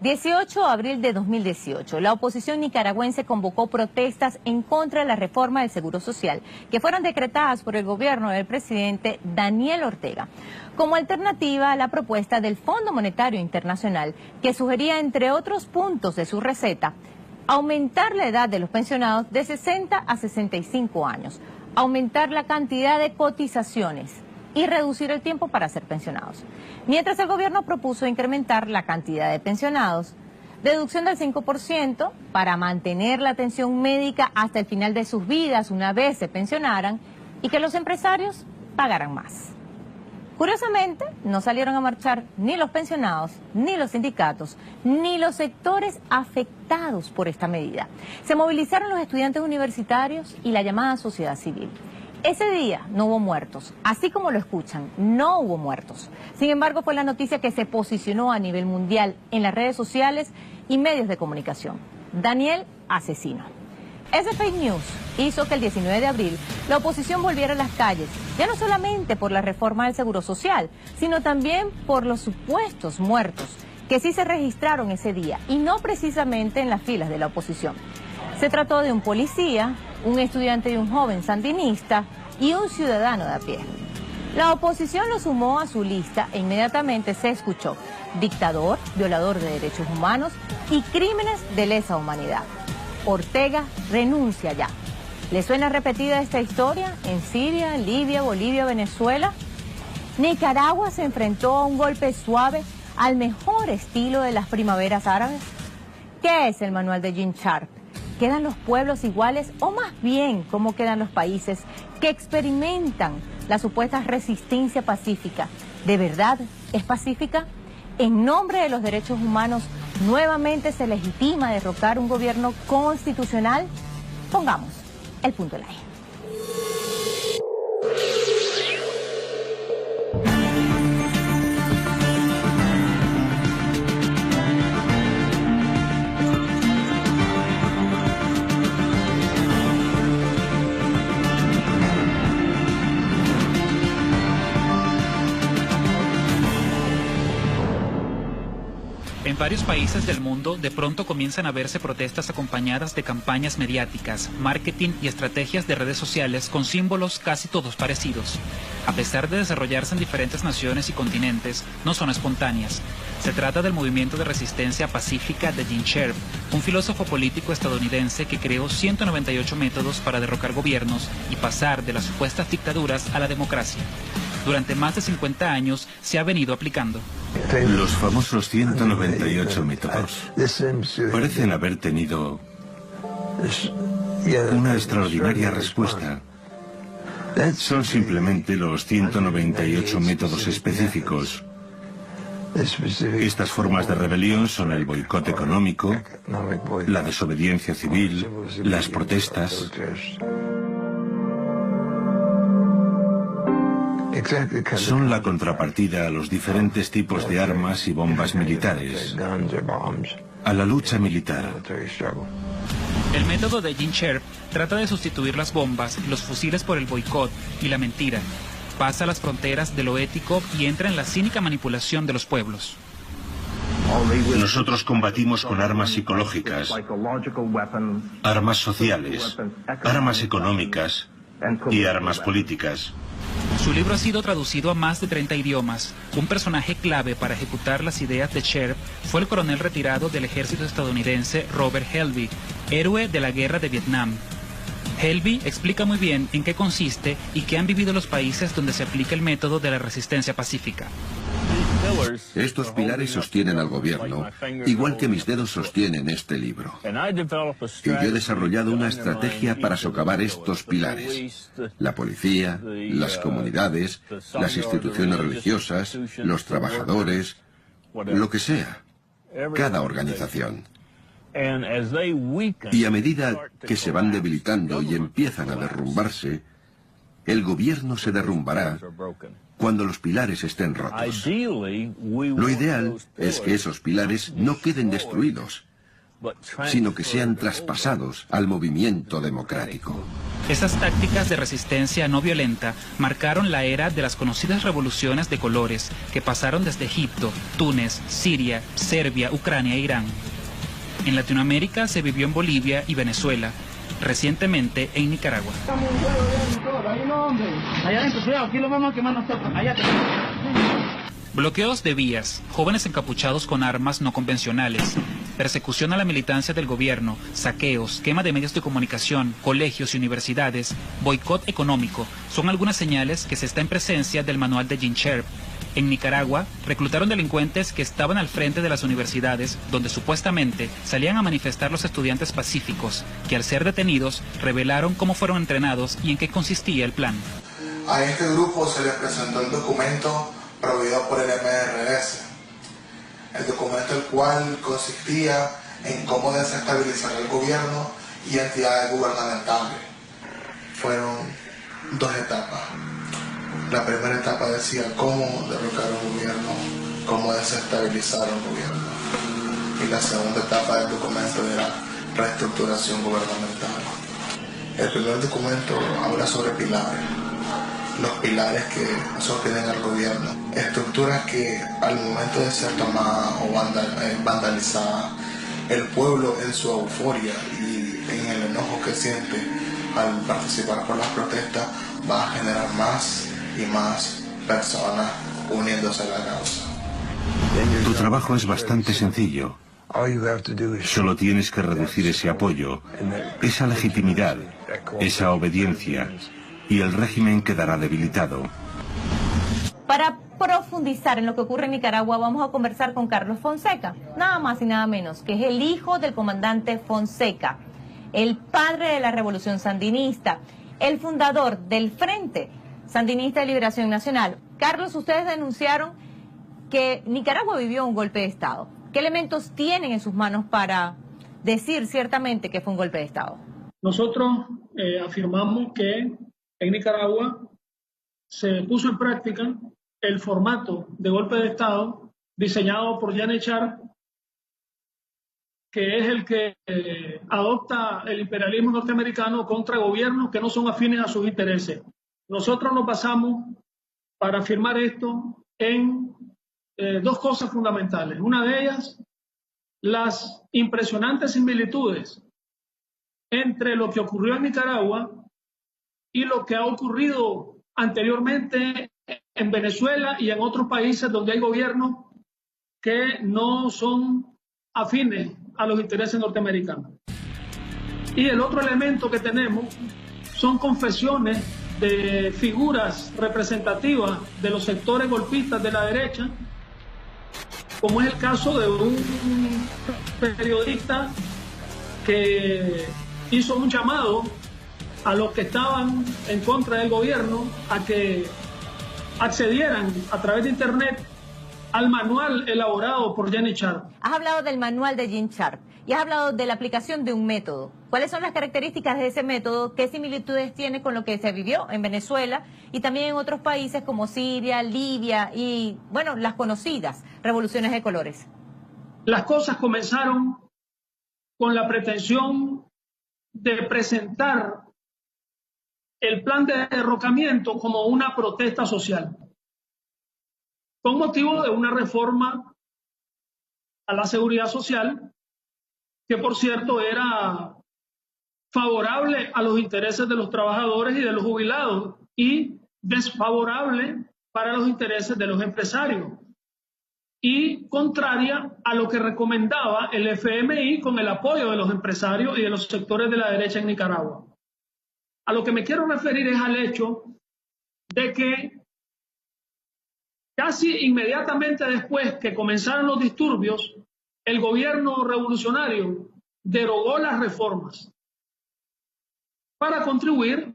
18 de abril de 2018, la oposición nicaragüense convocó protestas en contra de la reforma del Seguro Social, que fueron decretadas por el gobierno del presidente Daniel Ortega, como alternativa a la propuesta del Fondo Monetario Internacional, que sugería, entre otros puntos de su receta, aumentar la edad de los pensionados de 60 a 65 años, aumentar la cantidad de cotizaciones y reducir el tiempo para ser pensionados. Mientras el gobierno propuso incrementar la cantidad de pensionados, deducción del 5% para mantener la atención médica hasta el final de sus vidas una vez se pensionaran y que los empresarios pagaran más. Curiosamente, no salieron a marchar ni los pensionados, ni los sindicatos, ni los sectores afectados por esta medida. Se movilizaron los estudiantes universitarios y la llamada sociedad civil. Ese día no hubo muertos, así como lo escuchan, no hubo muertos. Sin embargo, fue la noticia que se posicionó a nivel mundial en las redes sociales y medios de comunicación. Daniel asesino. Ese fake news hizo que el 19 de abril la oposición volviera a las calles, ya no solamente por la reforma del Seguro Social, sino también por los supuestos muertos que sí se registraron ese día y no precisamente en las filas de la oposición. Se trató de un policía, un estudiante y un joven sandinista y un ciudadano de a pie. La oposición lo sumó a su lista e inmediatamente se escuchó dictador, violador de derechos humanos y crímenes de lesa humanidad. Ortega renuncia ya. ¿Le suena repetida esta historia en Siria, Libia, Bolivia, Venezuela? ¿Nicaragua se enfrentó a un golpe suave al mejor estilo de las primaveras árabes? ¿Qué es el manual de Gene Sharp? ¿Quedan los pueblos iguales o más bien cómo quedan los países que experimentan la supuesta resistencia pacífica? ¿De verdad es pacífica? En nombre de los derechos humanos, ¿nuevamente se legitima derrocar un gobierno constitucional? Pongamos el punto en la I. En varios países del mundo, de pronto comienzan a verse protestas acompañadas de campañas mediáticas, marketing y estrategias de redes sociales con símbolos casi todos parecidos. A pesar de desarrollarse en diferentes naciones y continentes, no son espontáneas. Se trata del movimiento de resistencia pacífica de Gene Sharp, un filósofo político estadounidense que creó 198 métodos para derrocar gobiernos y pasar de las supuestas dictaduras a la democracia. Durante más de 50 años se ha venido aplicando. Los famosos 198 métodos parecen haber tenido una extraordinaria respuesta. Son simplemente los 198 métodos específicos. Estas formas de rebelión son el boicot económico, la desobediencia civil, las protestas. Son la contrapartida a los diferentes tipos de armas y bombas militares, a la lucha militar. El método de Gene Sharp trata de sustituir las bombas, los fusiles por el boicot y la mentira. Pasa las fronteras de lo ético y entra en la cínica manipulación de los pueblos. Nosotros combatimos con armas psicológicas, armas sociales, armas económicas y armas políticas. Su libro ha sido traducido a más de 30 idiomas. Un personaje clave para ejecutar las ideas de Sharp fue el coronel retirado del ejército estadounidense Robert Helby, héroe de la guerra de Vietnam. Helby explica muy bien en qué consiste y qué han vivido los países donde se aplica el método de la resistencia pacífica. Estos pilares sostienen al gobierno, igual que mis dedos sostienen este libro. Y yo he desarrollado una estrategia para socavar estos pilares. La policía, las comunidades, las instituciones religiosas, los trabajadores, lo que sea, cada organización. Y a medida que se van debilitando y empiezan a derrumbarse, el gobierno se derrumbará cuando los pilares estén rotos. Lo ideal es que esos pilares no queden destruidos, sino que sean traspasados al movimiento democrático. Esas tácticas de resistencia no violenta marcaron la era de las conocidas revoluciones de colores que pasaron desde Egipto, Túnez, Siria, Serbia, Ucrania e Irán. En Latinoamérica se vivió en Bolivia y Venezuela, recientemente en Nicaragua. Bloqueos de vías, jóvenes encapuchados con armas no convencionales, persecución a la militancia del gobierno, saqueos, quema de medios de comunicación, colegios y universidades, boicot económico, son algunas señales que se está en presencia del manual de Gene Sharp. En Nicaragua, reclutaron delincuentes que estaban al frente de las universidades, donde supuestamente salían a manifestar los estudiantes pacíficos, que al ser detenidos, revelaron cómo fueron entrenados y en qué consistía el plan. A este grupo se les presentó el documento proveído por el MRS, el documento el cual consistía en cómo desestabilizar el gobierno y entidades gubernamentales. Fueron 2 etapas. La primera etapa decía cómo derrocar un gobierno, cómo desestabilizar un gobierno. Y la segunda etapa del documento era reestructuración gubernamental. El primer documento habla sobre pilares. Los pilares que sostienen al gobierno, estructuras que al momento de ser tomadas o vandalizadas, el pueblo en su euforia y en el enojo que siente al participar por las protestas va a generar más y más personas uniéndose a la causa. Tu trabajo es bastante sencillo. Solo tienes que reducir ese apoyo, esa legitimidad, esa obediencia, y el régimen quedará debilitado. Para profundizar en lo que ocurre en Nicaragua, vamos a conversar con Carlos Fonseca, nada más y nada menos, que es el hijo del comandante Fonseca, el padre de la Revolución Sandinista, el fundador del Frente Sandinista de Liberación Nacional. Carlos, ustedes denunciaron que Nicaragua vivió un golpe de Estado. ¿Qué elementos tienen en sus manos para decir ciertamente que fue un golpe de Estado? Nosotros afirmamos que en Nicaragua se puso en práctica el formato de golpe de Estado diseñado por Gene Sharp, que es el que adopta el imperialismo norteamericano contra gobiernos que no son afines a sus intereses. Nosotros nos basamos para afirmar esto en 2 cosas fundamentales. Una de ellas, las impresionantes similitudes entre lo que ocurrió en Nicaragua y lo que ha ocurrido anteriormente en Venezuela y en otros países donde hay gobiernos que no son afines a los intereses norteamericanos. Y el otro elemento que tenemos son confesiones de figuras representativas de los sectores golpistas de la derecha, como es el caso de un periodista que hizo un llamado a los que estaban en contra del gobierno a que accedieran a través de internet al manual elaborado por Gene Sharp. Has hablado del manual de Gene Sharp y has hablado de la aplicación de un método. ¿Cuáles son las características de ese método? ¿Qué similitudes tiene con lo que se vivió en Venezuela y también en otros países como Siria, Libia y, bueno, las conocidas revoluciones de colores? Las cosas comenzaron con la pretensión de presentar el plan de derrocamiento como una protesta social, con motivo de una reforma a la seguridad social, que por cierto era favorable a los intereses de los trabajadores y de los jubilados y desfavorable para los intereses de los empresarios, y contraria a lo que recomendaba el FMI con el apoyo de los empresarios y de los sectores de la derecha en Nicaragua. A lo que me quiero referir es al hecho de que casi inmediatamente después que comenzaron los disturbios, el gobierno revolucionario derogó las reformas para contribuir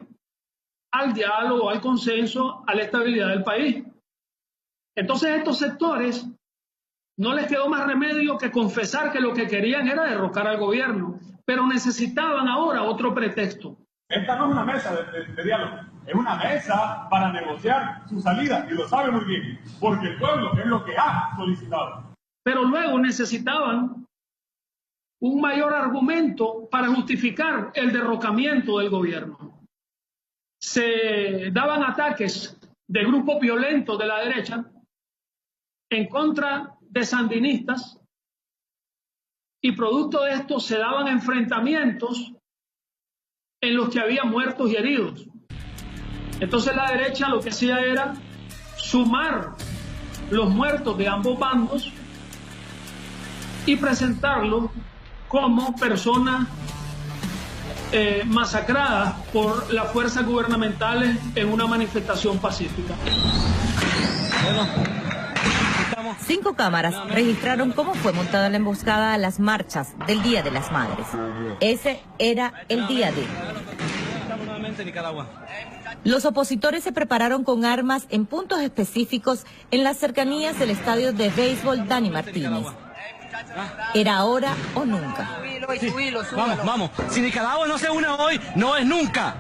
al diálogo, al consenso, a la estabilidad del país. Entonces a estos sectores no les quedó más remedio que confesar que lo que querían era derrocar al gobierno, pero necesitaban ahora otro pretexto. Esta no es una mesa de diálogo, es una mesa para negociar su salida, y lo sabe muy bien, porque el pueblo es lo que ha solicitado. Pero luego necesitaban un mayor argumento para justificar el derrocamiento del gobierno. Se daban ataques de grupos violentos de la derecha en contra de sandinistas y producto de esto se daban enfrentamientos en los que había muertos y heridos. Entonces la derecha lo que hacía era sumar los muertos de ambos bandos y presentarlos como personas masacradas por las fuerzas gubernamentales en una manifestación pacífica. 5 cámaras registraron cómo fue montada la emboscada a las marchas del Día de las Madres. Ese era el día D. Los opositores se prepararon con armas en puntos específicos en las cercanías del estadio de béisbol Dani Martínez. Era ahora o nunca. Sí, vamos. Si Nicaragua no se une hoy, no es nunca.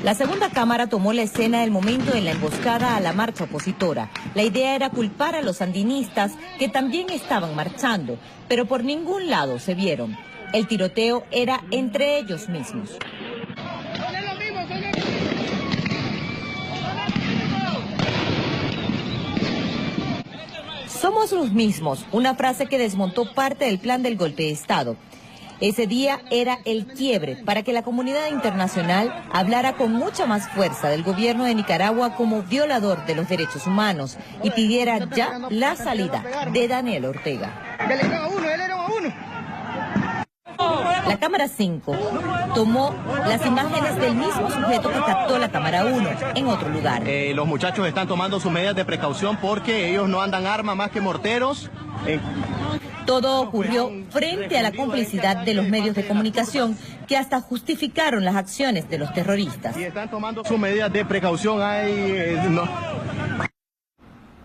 La segunda cámara tomó la escena del momento de la emboscada a la marcha opositora. La idea era culpar a los sandinistas que también estaban marchando, pero por ningún lado se vieron. El tiroteo era entre ellos mismos. Somos los mismos, una frase que desmontó parte del plan del golpe de Estado. Ese día era el quiebre para que la comunidad internacional hablara con mucha más fuerza del gobierno de Nicaragua como violador de los derechos humanos y pidiera ya la salida de Daniel Ortega. La cámara 5 tomó las imágenes del mismo sujeto que captó la cámara 1 en otro lugar. Los muchachos están tomando sus medidas de precaución porque ellos no andan armas más que morteros. Todo ocurrió frente a la complicidad de los medios de comunicación que hasta justificaron las acciones de los terroristas. Y están tomando sus medidas de precaución.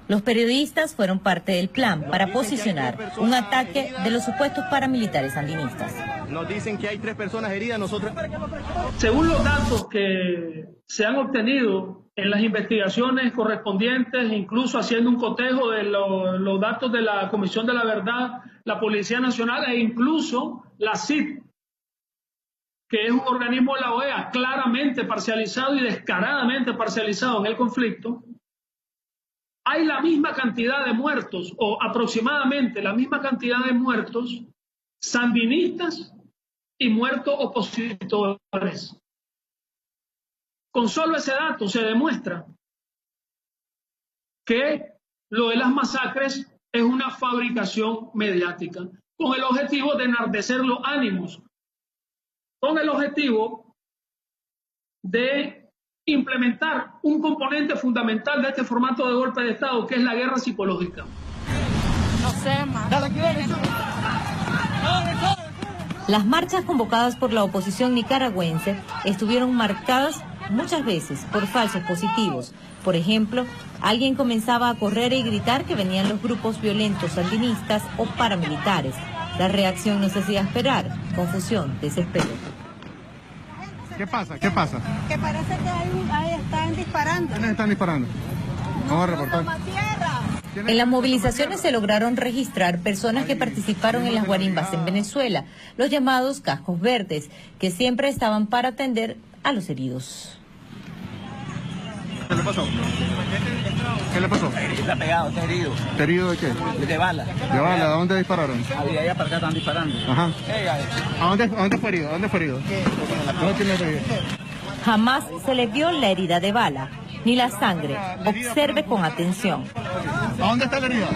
Los periodistas fueron parte del plan para posicionar un ataque de los supuestos paramilitares sandinistas. Nos dicen que hay 3 personas heridas, nosotros... Según los datos que se han obtenido en las investigaciones correspondientes, incluso haciendo un cotejo de los datos de la Comisión de la Verdad, la Policía Nacional e incluso la CID, que es un organismo de la OEA claramente parcializado y descaradamente parcializado en el conflicto, hay la misma cantidad de muertos, o aproximadamente la misma cantidad de muertos sandinistas y muertos opositores. Con solo ese dato se demuestra que lo de las masacres es una fabricación mediática, con el objetivo de enardecer los ánimos, con el objetivo de implementar un componente fundamental de este formato de golpe de Estado, que es la guerra psicológica. Las marchas convocadas por la oposición nicaragüense estuvieron marcadas muchas veces por falsos positivos. Por ejemplo, alguien comenzaba a correr y gritar que venían los grupos violentos sandinistas o paramilitares. La reacción no se hacía esperar, confusión, desespero. ¿Qué pasa? ¿Qué pasa? Que parece que ahí están disparando. ¿Quiénes están disparando? Vamos a reportar. En las movilizaciones se lograron registrar personas que participaron en las guarimbas en Venezuela, los llamados cascos verdes, que siempre estaban para atender a los heridos. ¿Qué le pasó? ¿Qué le pasó? Está pegado, está herido. ¿Está herido de qué? De bala. ¿De bala? ¿A dónde dispararon? Allá para acá están disparando. Ajá. ¿A dónde fue herido? ¿Dónde fue herido? ¿Dónde tiene herido? Jamás se le vio la herida de bala, ni la sangre. Observe con atención. ¿A dónde está la herida?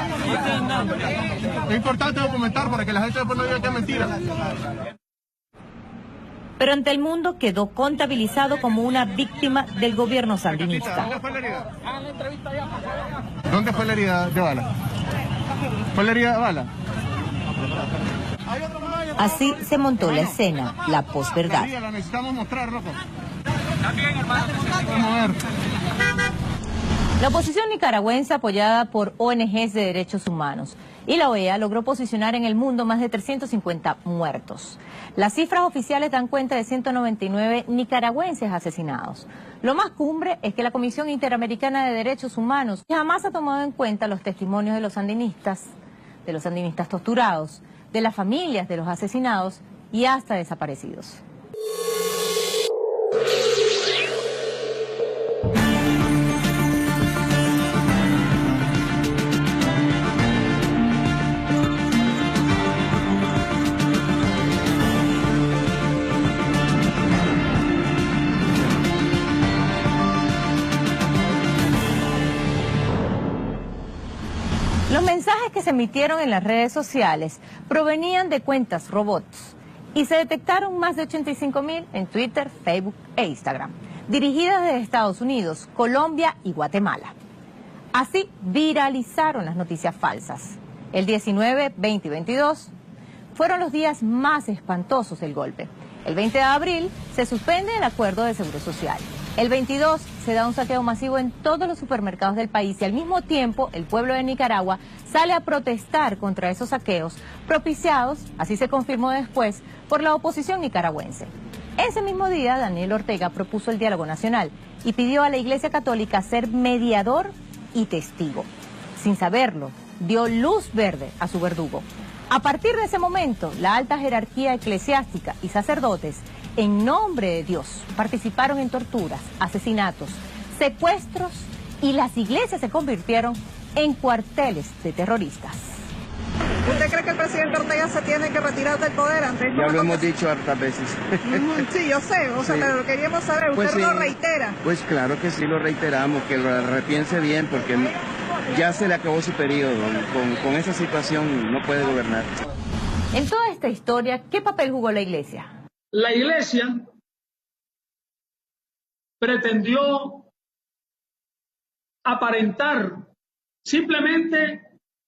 Es importante documentar para que la gente después no diga que es mentira. Pero ante el mundo quedó contabilizado como una víctima del gobierno sandinista. ¿Dónde fue la herida? ¿Dónde fue la herida de bala? ¿Fue la herida de bala? Así se montó la escena, la posverdad. La necesitamos mostrar, Rojo. Vamos a ver. La oposición nicaragüense, apoyada por ONGs de derechos humanos, y la OEA logró posicionar en el mundo más de 350 muertos. Las cifras oficiales dan cuenta de 199 nicaragüenses asesinados. Lo más cumbre es que la Comisión Interamericana de Derechos Humanos jamás ha tomado en cuenta los testimonios de los sandinistas de los sandinistas torturados, de las familias de los asesinados y hasta desaparecidos. Los mensajes que se emitieron en las redes sociales provenían de cuentas robots y se detectaron más de 85.000 en Twitter, Facebook e Instagram, dirigidas desde Estados Unidos, Colombia y Guatemala. Así viralizaron las noticias falsas. El 19, 20 y 22 fueron los días más espantosos del golpe. El 20 de abril se suspende el acuerdo de Seguro Social. El 22 se da un saqueo masivo en todos los supermercados del país y al mismo tiempo el pueblo de Nicaragua sale a protestar contra esos saqueos propiciados, así se confirmó después, por la oposición nicaragüense. Ese mismo día Daniel Ortega propuso el diálogo nacional y pidió a la Iglesia Católica ser mediador y testigo. Sin saberlo, dio luz verde a su verdugo. A partir de ese momento, la alta jerarquía eclesiástica y sacerdotes, en nombre de Dios, participaron en torturas, asesinatos, secuestros y las iglesias se convirtieron en cuarteles de terroristas. ¿Usted cree que el presidente Ortega se tiene que retirar del poder antes? Ya lo hemos dicho hartas veces. Sí, yo sé, o sea, sí. Pero lo queríamos saber, ¿usted lo reitera? Pues claro que sí lo reiteramos, que lo repiense bien, porque ya se le acabó su periodo, con esa situación no puede gobernar. En toda esta historia, ¿qué papel jugó la iglesia? La iglesia pretendió aparentar, simplemente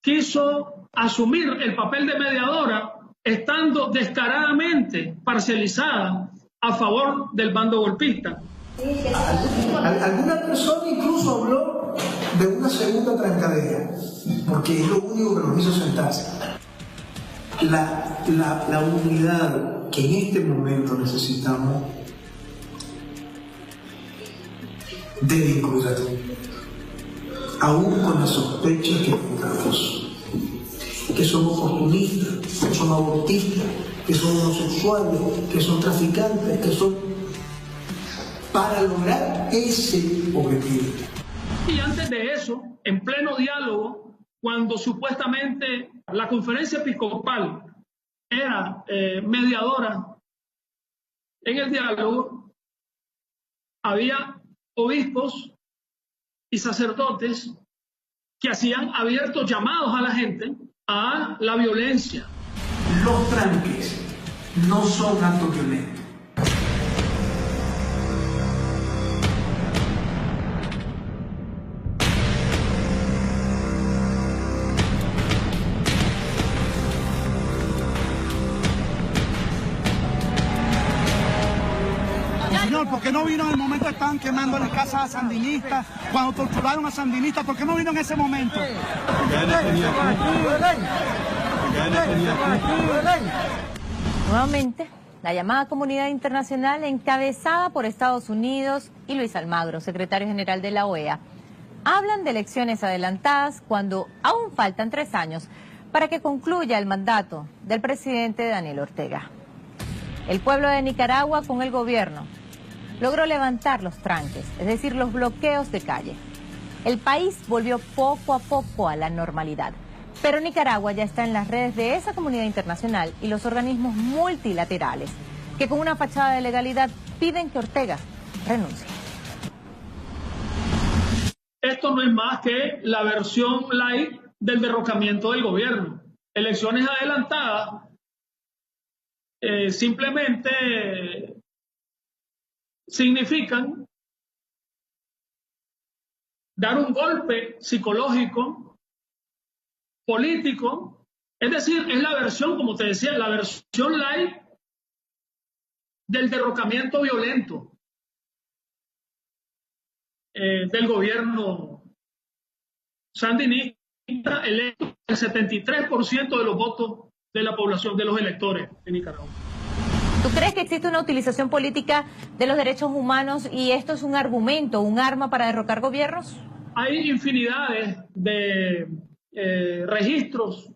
quiso asumir el papel de mediadora, estando descaradamente parcializada a favor del bando golpista. Alguna persona incluso habló de una segunda trancadera, porque es lo único que nos hizo sentarse. La unidad que en este momento necesitamos debe incluir a todos, aún con la sospecha que son oportunistas, que son abortistas, que son homosexuales, que son traficantes, que son para lograr ese objetivo. Y antes de eso, en pleno diálogo, cuando supuestamente la conferencia episcopal era mediadora en el diálogo, había obispos y sacerdotes que hacían abiertos llamados a la gente a la violencia. Los tranques no son actos violentos. ¿Por qué no vino en el momento que estaban quemando las casas a sandinistas, cuando torturaron a sandinistas? ¿Por qué no vino en ese momento? Nuevamente, la llamada comunidad internacional encabezada por Estados Unidos y Luis Almagro, secretario general de la OEA, hablan de elecciones adelantadas cuando aún faltan 3 años para que concluya el mandato del presidente Daniel Ortega. El pueblo de Nicaragua con el gobierno logró levantar los tranques, es decir, los bloqueos de calle. El país volvió poco a poco a la normalidad, pero Nicaragua ya está en las redes de esa comunidad internacional y los organismos multilaterales, que con una fachada de legalidad piden que Ortega renuncie. Esto no es más que la versión light del derrocamiento del gobierno. Elecciones adelantadas simplemente significan dar un golpe psicológico, político, es decir, es la versión, como te decía, la versión light del derrocamiento violento del gobierno sandinista, electo el 73% de los votos de la población, de los electores de Nicaragua. ¿Tú crees que existe una utilización política de los derechos humanos y esto es un argumento, un arma para derrocar gobiernos? Hay infinidades de registros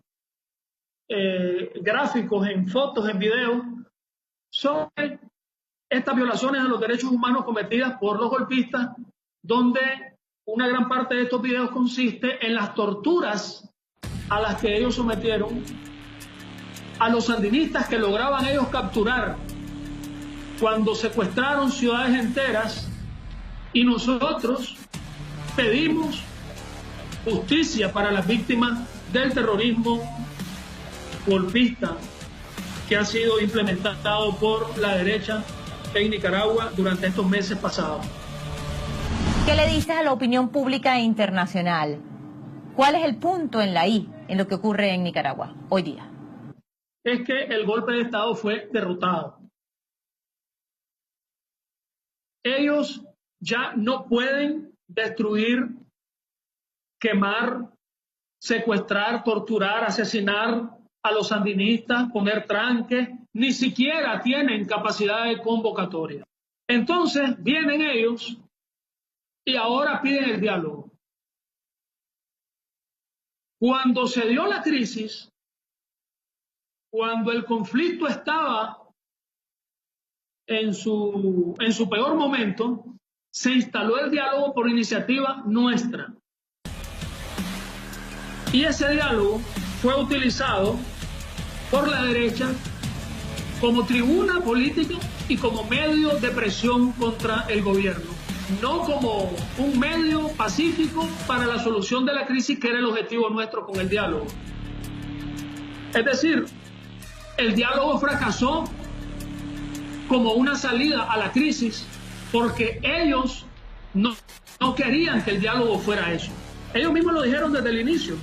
gráficos, en fotos, en videos, sobre estas violaciones a los derechos humanos cometidas por los golpistas, donde una gran parte de estos videos consiste en las torturas a las que ellos sometieron a los sandinistas, que lograban ellos capturar cuando secuestraron ciudades enteras, y nosotros pedimos justicia para las víctimas del terrorismo golpista que ha sido implementado por la derecha en Nicaragua durante estos meses pasados. ¿Qué le dices a la opinión pública internacional? ¿Cuál es el punto en la I en lo que ocurre en Nicaragua hoy día? Es que el golpe de Estado fue derrotado. Ellos ya no pueden destruir, quemar, secuestrar, torturar, asesinar a los sandinistas, poner tranques, ni siquiera tienen capacidad de convocatoria. Entonces vienen ellos y ahora piden el diálogo. Cuando se dio la crisis, cuando el conflicto estaba en su peor momento, se instaló el diálogo por iniciativa nuestra. Y ese diálogo fue utilizado por la derecha como tribuna política y como medio de presión contra el gobierno, no como un medio pacífico para la solución de la crisis, que era el objetivo nuestro con el diálogo. Es decir, el diálogo fracasó como una salida a la crisis porque ellos no querían que el diálogo fuera eso. Ellos mismos lo dijeron desde el inicio.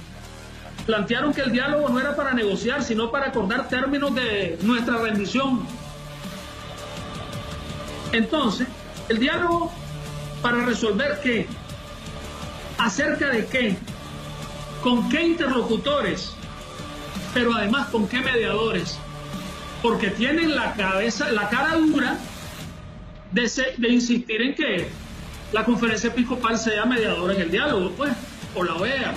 Plantearon que el diálogo no era para negociar, sino para acordar términos de nuestra rendición. Entonces, el diálogo, ¿para resolver qué? ¿Acerca de qué? ¿Con qué interlocutores? Pero además, ¿con qué mediadores? Porque tienen la cara dura de insistir en que la Conferencia Episcopal sea mediadora en el diálogo, pues, o la OEA.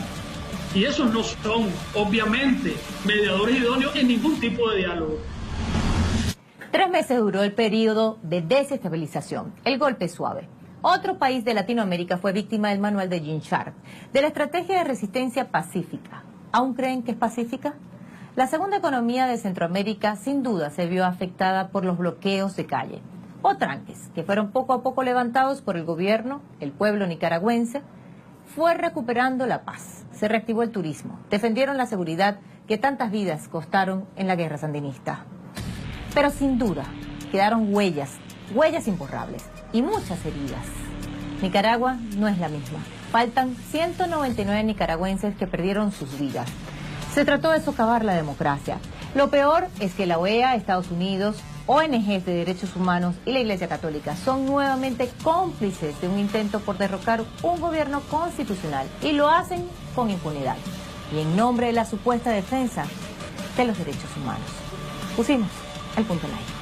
Y esos no son, obviamente, mediadores idóneos en ningún tipo de diálogo. 3 meses duró el periodo de desestabilización, el golpe suave. Otro país de Latinoamérica fue víctima del manual de Gene Sharp, de la estrategia de resistencia pacífica. ¿Aún creen que es pacífica? La segunda economía de Centroamérica sin duda se vio afectada por los bloqueos de calle o tranques que fueron poco a poco levantados por el gobierno. El pueblo nicaragüense fue recuperando la paz, se reactivó el turismo, defendieron la seguridad que tantas vidas costaron en la guerra sandinista. Pero sin duda quedaron huellas imborrables y muchas heridas. Nicaragua no es la misma. Faltan 199 nicaragüenses que perdieron sus vidas. Se trató de socavar la democracia. Lo peor es que la OEA, Estados Unidos, ONGs de derechos humanos y la Iglesia Católica son nuevamente cómplices de un intento por derrocar un gobierno constitucional, y lo hacen con impunidad y en nombre de la supuesta defensa de los derechos humanos. Pusimos el punto en la I.